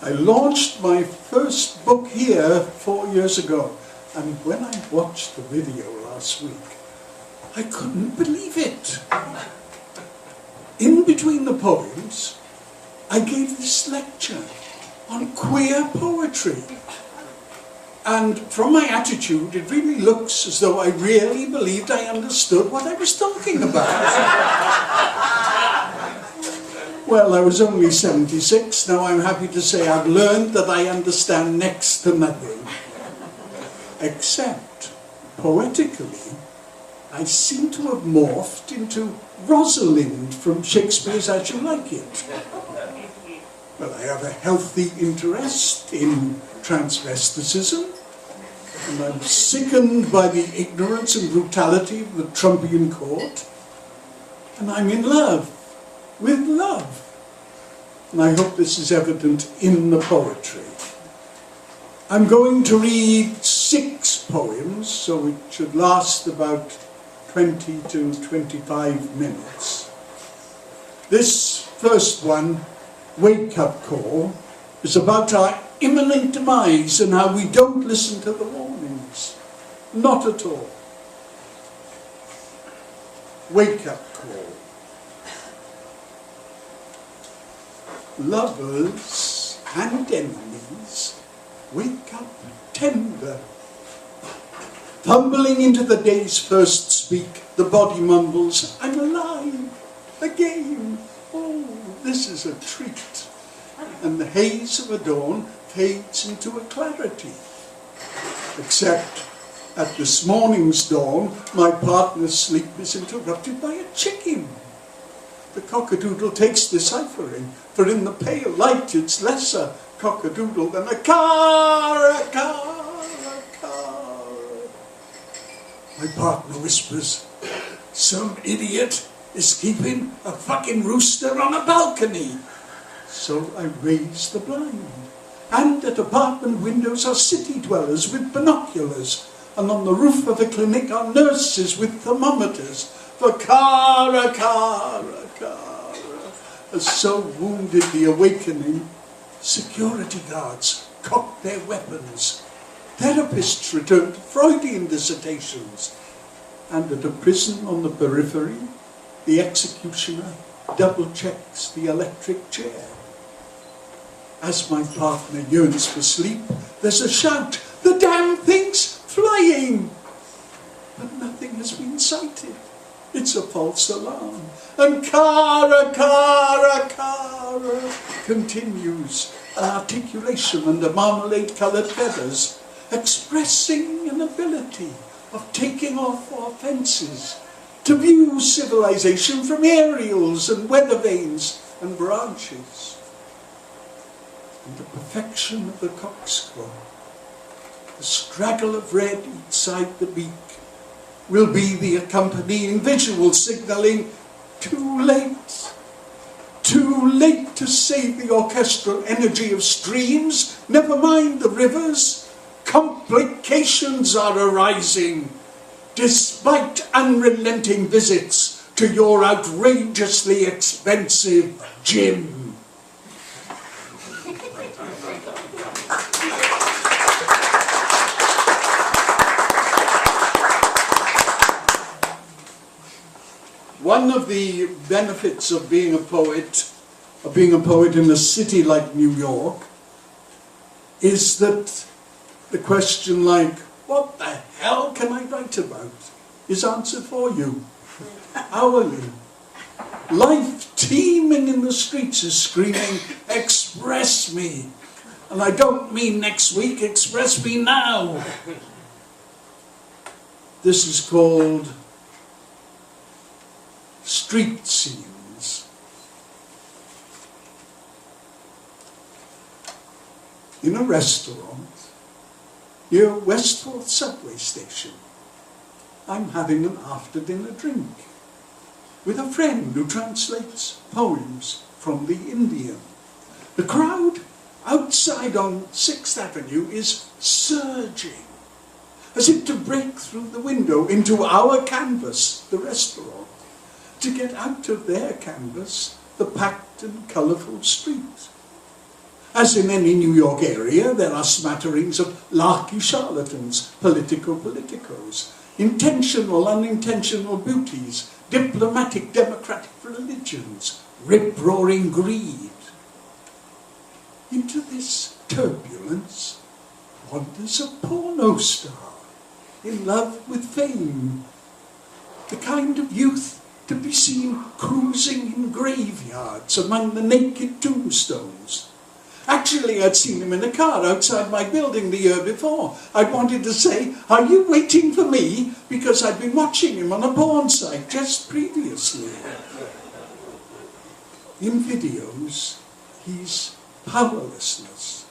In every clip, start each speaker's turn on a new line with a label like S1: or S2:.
S1: I launched my first book here 4 years ago, and when I watched the video last week, I couldn't believe it. In between the poems, I gave this lecture on queer poetry. And from my attitude, it really looks as though I really believed I understood what I was talking about. Well, I was only 76. Now I'm happy to say I've learned that I understand next to nothing. Except, poetically, I seem to have morphed into Rosalind from Shakespeare's As You Like It. Well, I have a healthy interest in transvesticism, and I'm sickened by the ignorance and brutality of the Trumpian court, and I'm in love with love. And I hope this is evident in the poetry. I'm going to read 6 poems, so it should last about 20 to 25 minutes. This first one, Wake Up Call, is about our imminent demise and how we don't listen to the warnings. Not at all. Wake Up Call. Lovers and enemies, wake up tender. Tumbling into the day's first speak, the body mumbles, I'm alive again. Oh, this is a treat. And the haze of a dawn fades into a clarity. Except at this morning's dawn, my partner's sleep is interrupted by a chicken. The cockadoodle takes deciphering, for in the pale light it's less a cockadoodle than a car, a car, a car. My partner whispers, some idiot is keeping a fucking rooster on a balcony. So I raise the blind. And at apartment windows are city dwellers with binoculars, and on the roof of a clinic are nurses with thermometers. For Cara, Cara, Cara has so wounded the awakening, security guards cock their weapons. Therapists return to Freudian dissertations. And at a prison on the periphery, the executioner double-checks the electric chair. As my partner yearns for sleep, there's a shout, the damn thing's flying! But nothing has been sighted. It's a false alarm. And Cara, Cara, Cara continues, an articulation under marmalade-coloured feathers, expressing an ability of taking off our fences, to view civilization from aerials and weather vanes and branches. And the perfection of the coxcomb, the straggle of red each side the beak, will be the accompanying visual signalling too late to save the orchestral energy of streams, never mind the rivers. Complications are arising, despite unrelenting visits to your outrageously expensive gym. One of the benefits of being a poet in a city like New York, is that the question like, what the hell can I write about, is answered for you, hourly. Life teeming in the streets is screaming, express me. And I don't mean next week, express me now. This is called street scenes. In a restaurant near Westforth subway station, I'm having an after-dinner drink with a friend who translates poems from the Indian. The crowd outside on 6th Avenue is surging, as if to break through the window into our canvas, the restaurant, to get out of their canvas the packed and colourful street. As in any New York area, there are smatterings of larky charlatans, politicos, intentional, unintentional beauties, diplomatic, democratic religions, rip-roaring greed. Into this turbulence wanders a porno star, in love with fame, the kind of youth to be seen cruising in graveyards among the naked tombstones. Actually, I'd seen him in a car outside my building the year before. I'd wanted to say, "Are you waiting for me?" because I'd been watching him on a porn site just previously. In videos, he's powerlessness,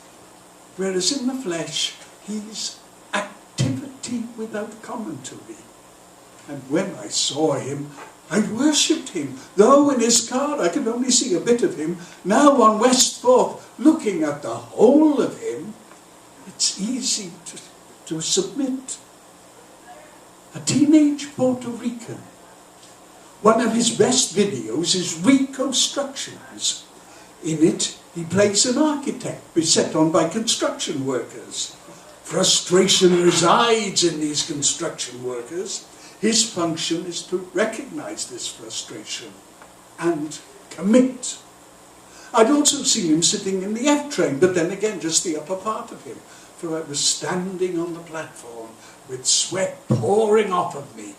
S1: whereas in the flesh, he's activity without commentary. And when I saw him, I worshipped him, though in his car I could only see a bit of him. Now on West 4th, looking at the whole of him, it's easy to submit. A teenage Puerto Rican. One of his best videos is Reconstructions. In it, he plays an architect beset on by construction workers. Frustration resides in these construction workers. His function is to recognize this frustration and commit. I'd also seen him sitting in the F train, but then again just the upper part of him, for I was standing on the platform with sweat pouring off of me.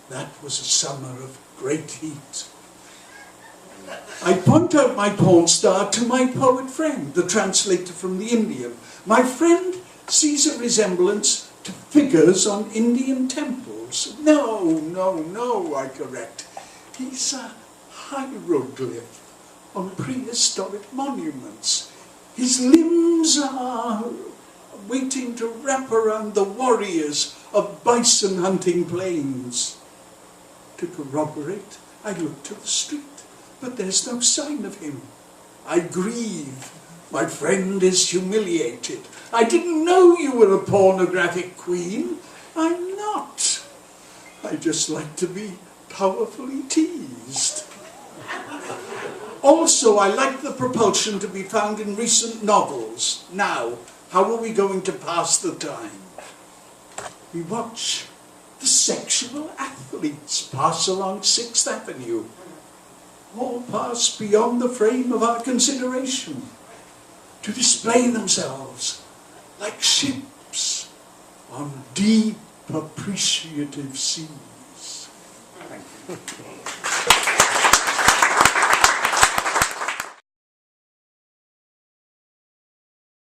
S1: That was a summer of great heat. I point out my porn star to my poet friend, the translator from the Indian. My friend sees a resemblance to figures on Indian temples. No, I correct. He's a hieroglyph on prehistoric monuments. His limbs are waiting to wrap around the warriors of bison hunting plains. To corroborate, I look to the street, but there's no sign of him. I grieve. My friend is humiliated. I didn't know you were a pornographic queen. I'm not. I just like to be powerfully teased. Also, I like the propulsion to be found in recent novels. Now, how are we going to pass the time? We watch the sexual athletes pass along 6th Avenue. All pass beyond the frame of our consideration to display themselves like ships on deep, appreciative seas. Thank you.